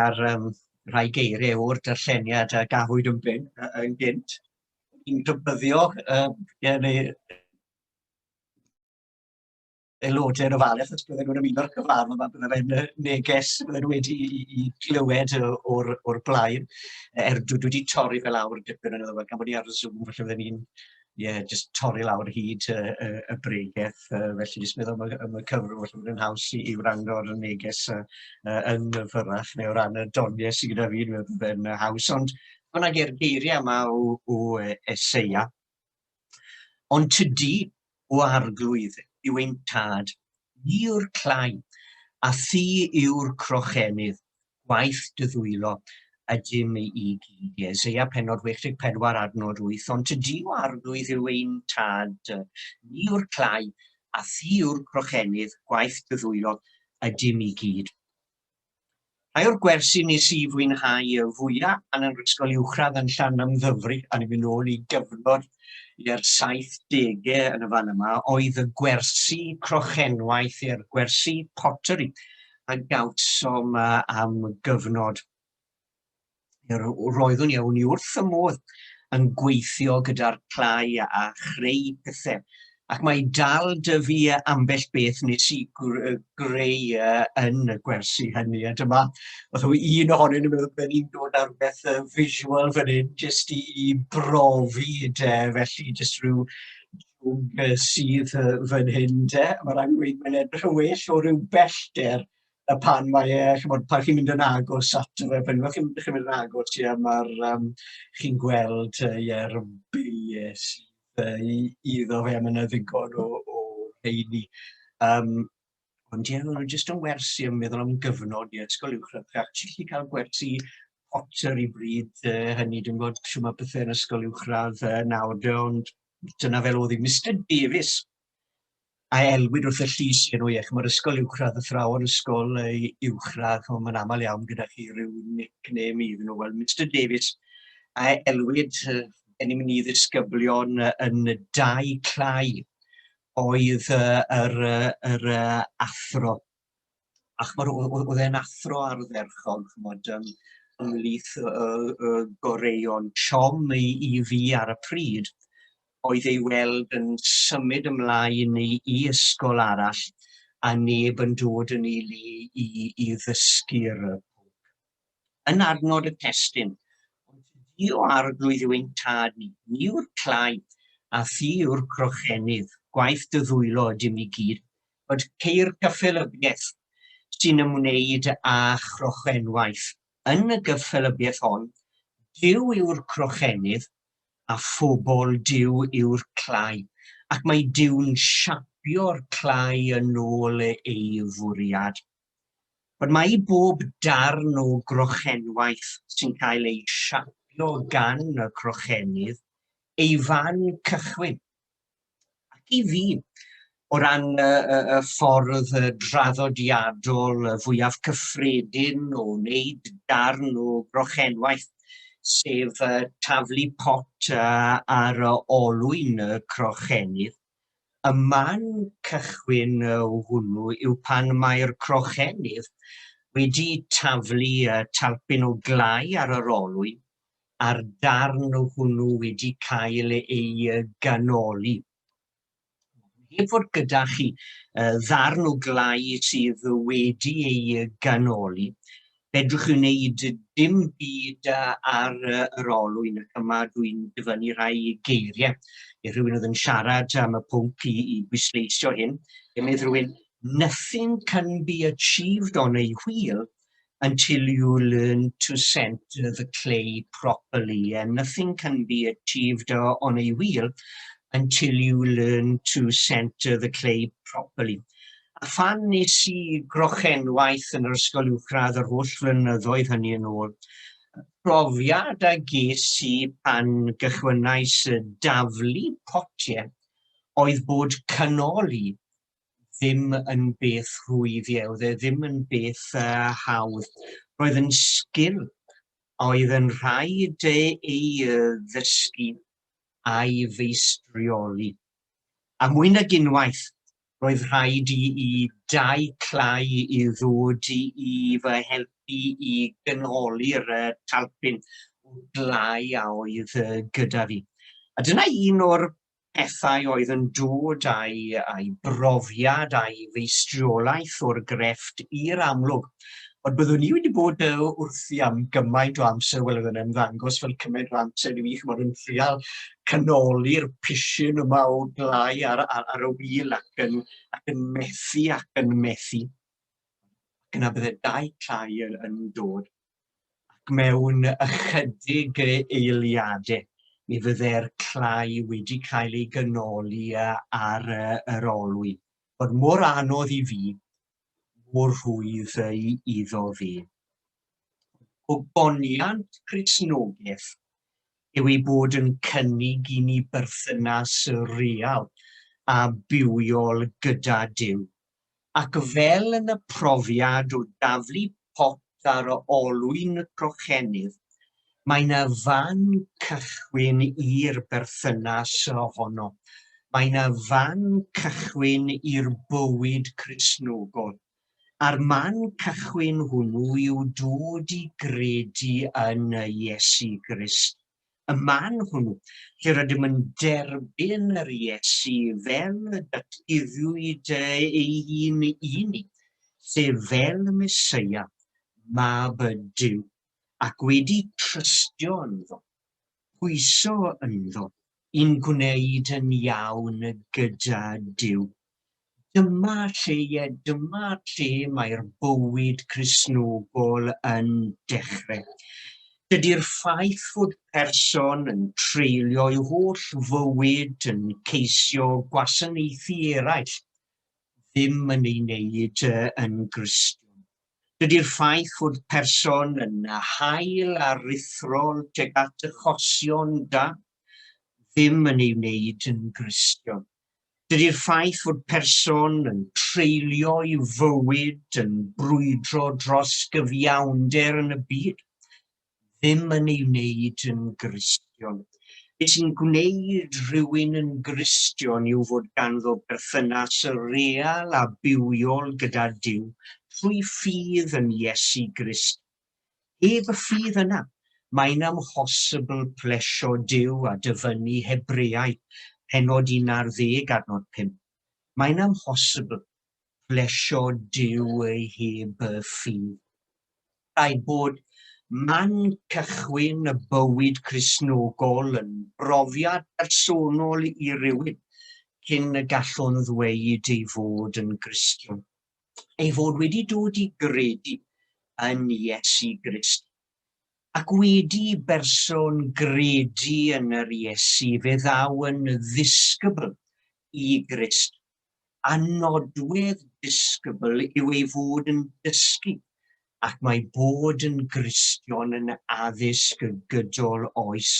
ar rhai geiriau o'r darlleniad a gafwyd yn gynt. Ni'n rybyddio aelodau'r ofalus, os bydden nhw'n ymuno'r cyfarfod, a bydden nhw'n neges, bydden nhw wedi i glywed o'r blaen. Dwi wedi torri fel awr dipyn yn ydw, gan bod ni ar y Zoom, felly bydden ni'n just torri lawr hyd y bregaeth, felly jyst meddwl am y cyfrwng, felly bydd yn haws i wrando ar y neges yn fyrrach, neu o ran y doniau sydd gyda fi, bydd yn haws, ond hwnna geiriau yma o Eseia. Ond tydi o arglwydd yw ein tad, ni yw'r clai, a thi yw'r crochennydd, gwaith dy ddwylo, ydym i gyd. Eseia pennod 64 adnod 8, ond tydi o arglwydd yw ein tad, ni yw'r clai, a thi yw'r crochennydd, gwaith dy ddwylo, ydym i gyd. Rhai o'r gwersi nes i fwynhau fwyaf yn yr ysgol uwchradd yn Llanymddyfri, a ni'n mynd nôl i gyfnod i'r 70au yn y fan yma, oedd y gwersi crochenwaith i'r gwersi pottery a gawsom am gyfnod. Roeddwn iawn i wrth y modd yn gweithio gyda'r clai a chreu pethau. Ac mae dal dy fi ambell beth nes i greu yn y gwersi hynny. A dyma, oedd un ohonyn nhw'n meddwl bod ni'n dod ar beth visual fan hyn, jyst i brofi, felly jyst rhyw sydd fan hyn. Mae rhaid gweud mae'n edrych yn well o ryw bellter pan pan chi'n mynd yn agos ato fe, pan chi'n mynd yn agos, chi'n gweld beth iddo fe, mae'n ddigon o heini. Ond jyst yn wersi yn meddwl am gyfnod i ysgol uwchradd. Gallu cael gwersi potter i bryd hynny, dwi'n gwybod sy'n mae bethau yn ysgol uwchradd nawr, ond dyna fel oedd i Mr Davies a elwyd wrth y llys enw iech. Mae'r ysgol uwchradd, y thrawon ysgol uwchradd, ond mae'n aml iawn gyda chi rhyw nickname iddyn nhw. Wel, Mr Davies a elwyd yn mynd i ddisgyblion yn 2 clai oedd yr athro. Ac oedd e'n athro ardderchog, ymhlith goreion siom i fi ar y pryd, oedd ei weld yn symud ymlaen i ysgol arall a neb yn dod yn i ddysgu'r bwc. Yn adnod y testun, ni o arglwydd yw ein tad ni, ni yw'r clai, a thi yw'r crochennydd, gwaith dy ddwylo ydym i gyd, bod ceir cyffelybiaeth sy'n ymwneud â chrochenwaith. Yn y gyffelybiaeth hon, Duw yw'r crochennydd, a phobl Duw yw'r clai, ac mae Duw'n siapio'r clai yn ôl ei fwriad. Bod mae bob darn o grochenwaith sy'n cael ei siapio gan y crochennydd, ei fan cychwyn. Ac i fi, o ran y ffordd draddodiadol fwyaf cyffredin o wneud darn o grochenwaith, sef taflu pot ar olwyn y crochennydd, y man cychwyn hwnnw yw pan mae'r crochennydd wedi taflu talpyn o glai ar yr olwyn, a'r darn o hwnnw wedi cael ei ganoli. Heb fod gyda chi ddarn o glai sydd wedi ei ganoli, fedrwch chi wneud dim byd ar yr olwyn, ac yma dwi'n dyfynnu rhai geiriau i rhywun oedd yn siarad am y pwnc i bwysleisio hyn. Mydd rhywun, nothing can be achieved on a wheel until you learn to center the clay properly, and nothing can be achieved on a wheel until you learn to center the clay properly. A phan nes i grochenwaith yn yr ysgol uwchradd yr holl flynyddoedd hynny yn ôl, profiad a ges i pan gychwynnais daflu potiau oedd bod canoli ddim yn beth rhwyddiau, oedd e ddim yn beth hawdd. Roedd yn sgil oedd yn rhaid ei ddysgu a'i feistrioli. A mwy nag unwaith, Roedd rhaid i dau clai i ddod i fy helpu i gynholi'r talpyn o glai a oedd gyda fi. A dyna un o'r pethau oedd yn dod a'i brofiad a'i feistriolaeth o'r grefft i'r amlwg. Ond byddwn ni wedi bod wrthi am gymaint o amser, wel oedd yn ymddangos fel cymaint o amser i fi, chymod, yn trial canoli'r pishin yma o glai ar y wîl ac yn methu ac yn methu. Ac yna bydde dau clai yn dod. Ac mewn ychydig eiliadau, mi fydde'r clai wedi cael ei gynoli ar yr olwyn. Bod mor anodd i fi, mor rhwydd iddo fi. O goniant Cristnogaeth yw ei bod yn cynnig i ni berthynas real a bywiol gyda Duw. Ac fel yn y profiad o daflu pot ar olwyn crochennydd, mae yna fan cychwyn i'r berthynas ohono. Mae yna fan cychwyn i'r bywyd Cristnogol. A'r man cychwyn hwnnw yw dod i gredu yn Iesu Grist. Y man hwnnw, lle rydym yn derbyn yr Iesu fel datguddiwyd ei hun i ni, sef fel Meseia, mab Duw, ac wedi trystio ynddo, pwyso ynddo, i'n gwneud yn iawn gyda Duw. Dyma lle mae'r bywyd Cristnogol yn dechrau. Dydy'r ffaith fod person yn treulio ei holl fywyd yn ceisio gwasanaethu eraill ddim yn ei wneud yn Gristion. Dydy'r ffaith fod person yn hael a rithrol tuag at achosion da ddim yn ei wneud yn Gristion. Dydy'r ffaith fod person yn treulio ei fywyd yn brwydro dros gyfiawnder yn y byd ddim yn ei wneud yn Gristion. Beth sy'n gwneud rhywun yn Gristion yw fod ganddo berthynas real a bywiol gyda Duw trwy ffydd yn Iesu Grist. Heb y ffydd yna, mae'n amhosibl plesio Duw a dyfynnu Hebreaid, Pennod 11 adnod 5. Mae'n amhosibl plesio Duw heb y ffydd. Rhaid bod man cychwyn y bywyd Cristnogol yn brofiad personol i rywun cyn y gallwn ddweud ei fod yn Gristion. Ei fod wedi dod i gredu yn Iesu Grist. Ac wedi berson gredu yn yr Iesu fe ddaw yn ddisgybl i Grist. A nodwedd disgybl yw ei fod yn dysgu, ac mae bod yn Gristion yn addysg gydol oes.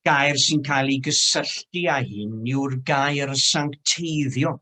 Gair sy'n cael ei gysylltu â hyn yw'r gair sancteiddio,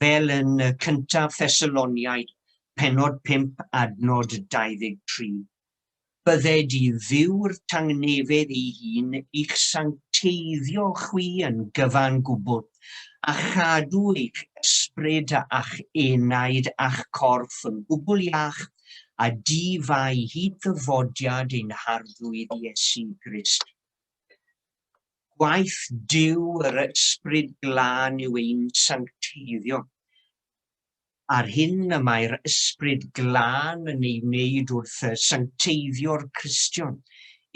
fel yn cyntaf Thessaloniaid, Pennod 5 adnod 23. Bydde di ddiw'r tangnefedd ei hun i'ch sancteiddio chwi yn gyfan gwbl, a chadw eich ysbryd a'ch enaid a'ch corff yn gwbl iach, a di-fai hyd ddyfodiad ein harddwyd Iesu Grist. Gwaith Duw yr ysbryd glân yw ein sancteiddio. Ar hyn y mae'r ysbryd glân yn ei wneud wrth sancteiddio'r Cristion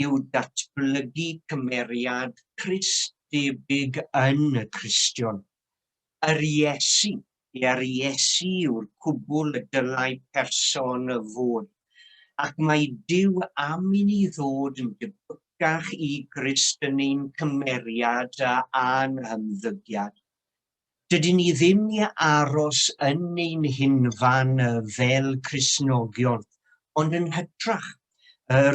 yw datblygu cymeriad Crist debyg yn y Cristion. Yr Iesu yw'r cwbl y dylai person y fod, ac mae Duw am i ni ddod yn debycach i Grist yn ein cymeriad a'n hymddygiad. Dydyn ni ddim i aros yn ein hunfan fel Cristnogion, ond yn hytrach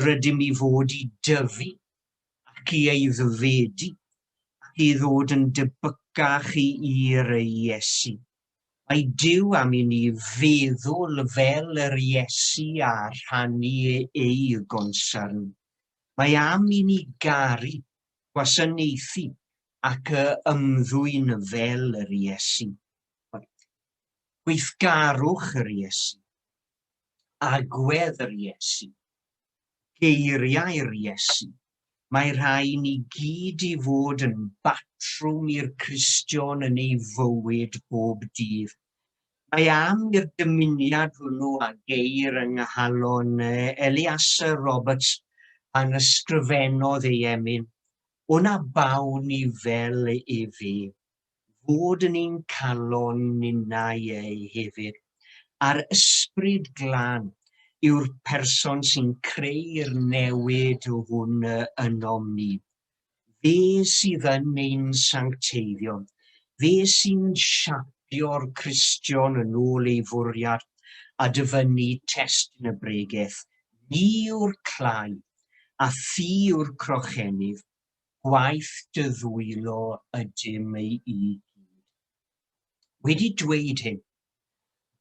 rydym i fod i dyfu ac i eiddfedu ac i ddod yn debycach i'r Iesu. Mae Duw am i ni feddwl fel yr Iesu a rhannu ei gonsarn. Mae am i ni garu, gwasanaethu ac ymddwyn fel yr Iesu. Gweithgarwch yr Iesu, agwedd yr Iesu, geiriau'r Iesu. Mae rhai ni gyd i fod yn batrwm i'r Cristion yn ei fywyd bob dydd. Mae am i'r dymuniad hwnnw a geir yng nghalon Elias Roberts a'n ysgrifennodd ei emyn, Hwna bawn ni fel efe, fod yn ein calon ninnau ei hefyd, a'r ysbryd glân yw'r person sy'n creu'r newid hwn ynom ni. Fe sydd yn ein sancteiddio, fe sy'n siapio'r Cristion yn ôl ei fwriad a dyfynnu testyn y bregaeth. Ni yw'r clai a thi yw'r crochennydd, gwaith dy ddwylo ydym ei i gyd. Wedi dweud hyn,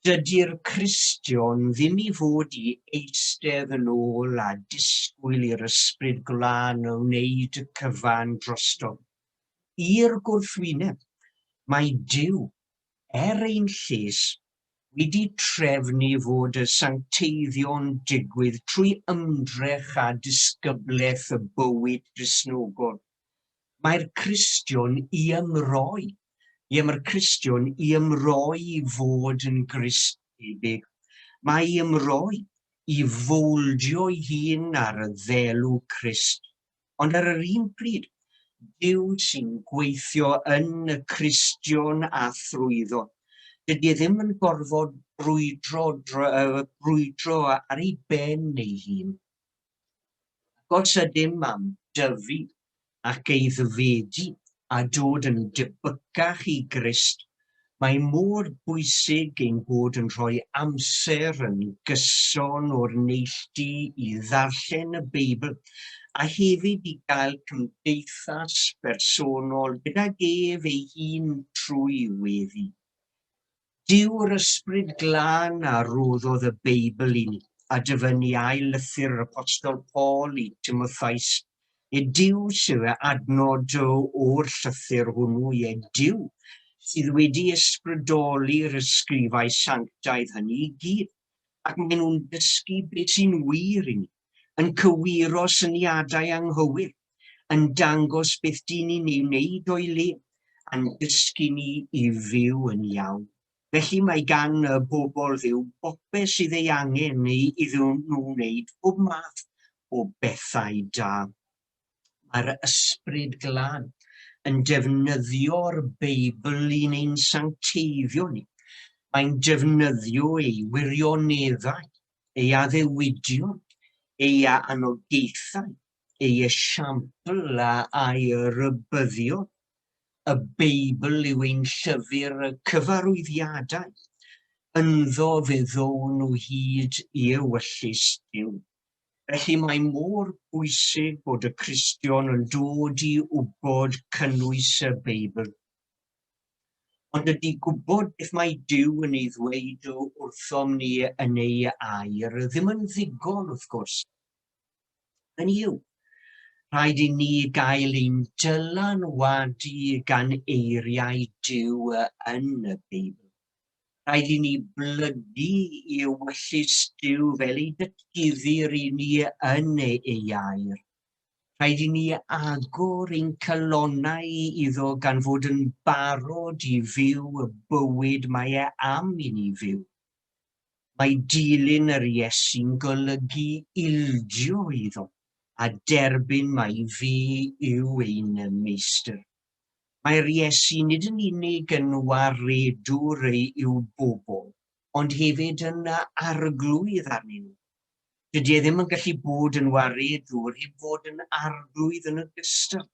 dydy'r Cristion ddim i fod i eistedd yn ôl a disgwyl i'r ysbryd glân o wneud y cyfan drosto. I'r gwrthwyneb, mae Duw, ein lles, wedi trefnu fod y sancteiddio'n digwydd trwy ymdrech a disgyblaeth y bywyd Gristnogol. Mae'r Cristion i ymroi. Mae'r Cristion i ymroi i fod yn Grist debyg. Mae i ymroi i fwldio ei hun ar y ddelw Crist. Ond ar yr un pryd, Duw sy'n gweithio yn y Cristion a thrwyddo. Dydy e ddim yn gorfod brwydro ar ei ben ei hun. Os ydym am dyfu ac ei ddyfedu a dod yn debycach i Grist, mae mor bwysig ein bod yn rhoi amser yn gyson o'r neilltu i ddarllen y Beibl a hefyd i gael cymdeithas bersonol gydag ef ei hun trwy weddi. Dyw'r ysbryd glân a roddodd y Beibl i ni a dyfynnu ail lythyr yr Apostol Paul i Timotheus. Duw sydd adnod o'r llythyr hwnnw, Duw sydd wedi ysbrydoli'r ysgrifau sanctaidd hynny i gyd, ac maen nhw'n dysgu beth sy'n wir i ni, yn cywiro syniadau anghywir, yn dangos beth dyn ni'n ei wneud o'i le, yn dysgu ni i fyw yn iawn. Felly mae gan y bobl Dduw bopeth sydd ei angen iddyn nhw wneud bob math o bethau da. Mae'r ysbryd glân yn defnyddio'r Beibl i'n ein sancteiddio ni. Mae'n defnyddio ei wirioneddau, ei addewidion, ei anogaethau, ei esiampl a'i rybyddion. Y Beibl yw ein llyfr cyfarwyddiadau, ynddo fe ddown nhw hyd i ewyllus Duw. Felly mae mor bwysig bod y Cristion yn dod i wybod cynnwys y Beibl. Ond ydy gwybod beth mae Duw yn ei ddweud wrthom ni yn ei air ddim yn ddigon wrth gwrs. Hynny yw, rhaid i ni gael ein dylanwadu gan eiriau Duw yn y Beibl. Rhaid i ni blygu i ewyllus Duw fel ei datguddir i ni yn ei air. Rhaid i ni agor ein calonnau iddo gan fod yn barod i fyw y bywyd mae am i ni fyw. Mae dilyn yr Iesu'n golygu ildio iddo a derbyn mai fe yw ein meistr. Mae'r Iesu nid yn unig yn waredwr i'w bobl, ond hefyd yn arglwydd arnyn nhw. Dydy e ddim yn gallu bod yn waredwr heb fod yn arglwydd yn ogystal.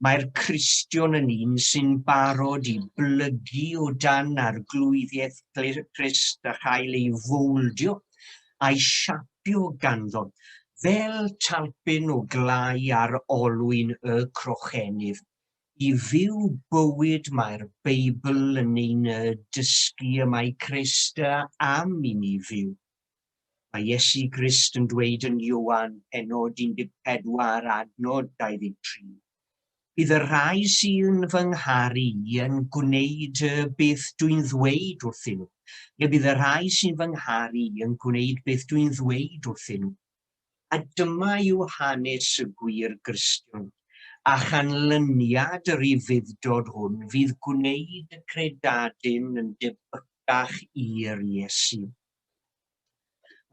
Mae'r Cristion yn un sy'n barod i blygu o dan arglwyddiaeth Crist a chael ei fwldio a'i siapio ganddo, fel talpyn o glai ar olwyn y crochennydd. I fyw bywyd mae'r Beibl yn ein dysgu y mae Crist am i ni fyw. Mae Iesu Grist yn dweud yn Ioan pennod 14 adnod 23. Bydd y rhai sy'n fy ngharu i yn gwneud beth dwi'n ddweud wrthyn nhw. Neu bydd y rhai sy'n fy ngharu i yn gwneud beth dwi'n ddweud wrthyn nhw. A dyma yw hanes y gwir Gristion. A chanlyniad yr ufuddod hwn fydd gwneud y credadyn yn debycach i'r Iesu.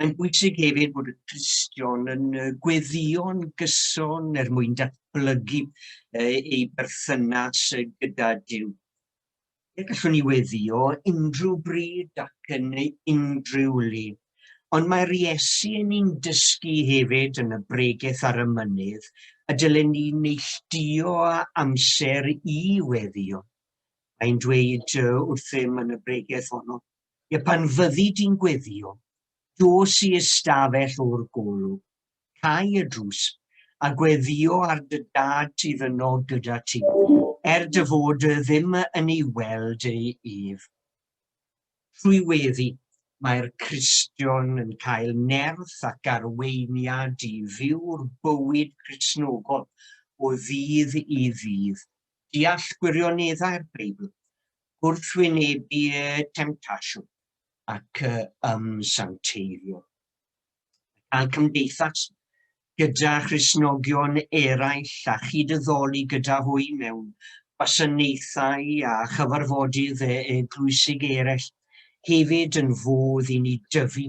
Mae'n bwysig hefyd bod y Cristion yn gweddïo'n gyson mwyn datblygu ei berthynas gyda Duw. Gallwn ni weddio unrhyw bryd ac yn unrhyw le. Ond mae'r Iesu yn ni'n dysgu hefyd yn y bregaeth ar y mynydd a dylen ni neilltuo amser i weddio. Mae'n dweud wrthym yn y bregaeth honno, pan fyddi di'n gweddio, dos i ystafell o'r golwg, cau y drws, a gweddio ar dy dad sydd yno gyda ti, dy fod ddim yn ei weld ei ef. Trwy weddi, mae'r Cristion yn cael nerth ac arweiniad i fyw'r bywyd Cristnogol o ddydd i ddydd, deall gwirioneddau'r Beibl, gwrthwynebu temtasiwn ac ymsancteiddio. A'n cymdeithas gyda Christnogion eraill a chydyddoli gyda hwy mewn gwasanaethau a chyfarfodydd eglwysig eraill, hefyd yn fodd i ni dyfu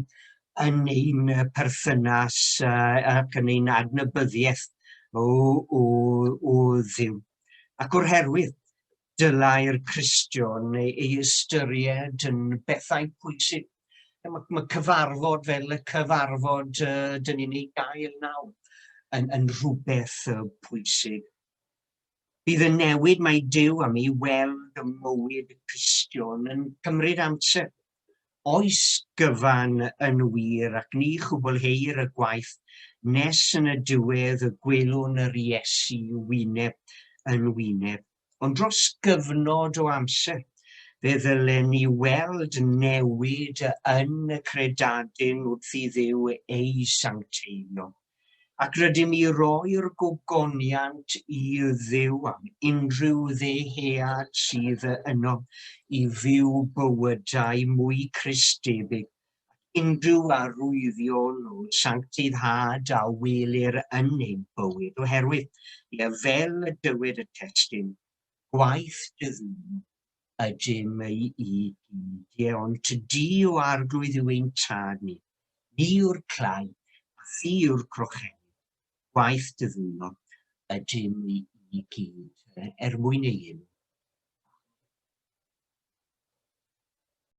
yn ein perthynas ac yn ein adnabyddiaeth o Dduw. Ac o'r herwydd, dylai'r Cristion ei ystyried yn bethau pwysig. Mae cyfarfod fel y cyfarfod dyn ni'n ei gael nawr yn rhywbeth pwysig. Bydd y newid mae Duw am ei weld y mywyd y Cristion yn cymryd amser. Oes gyfan yn wir ac ni chwblheir y gwaith nes yn y diwedd y gwelwn yr Iesu wyneb yn wyneb. Ond dros gyfnod o amser, fe ddylen ni weld newid yn y credadyn wrth i Dduw ei sancteiddio. Ac rydym i roi'r gogoniant i Dduw am unrhyw ddehead sydd yno i fyw bywydau mwy Cristedig, unrhyw arwyddion o sancteiddad a welir yn ein bywyd, oherwydd fel y dywed y testun, gwaith dy Dduw ydym i gyd, ond di o arglwydd yw ein tad ni yw'r clai, a thi yw'r crochenni. Gwaith dy Dduw ydym i gyd, mwyn ei un.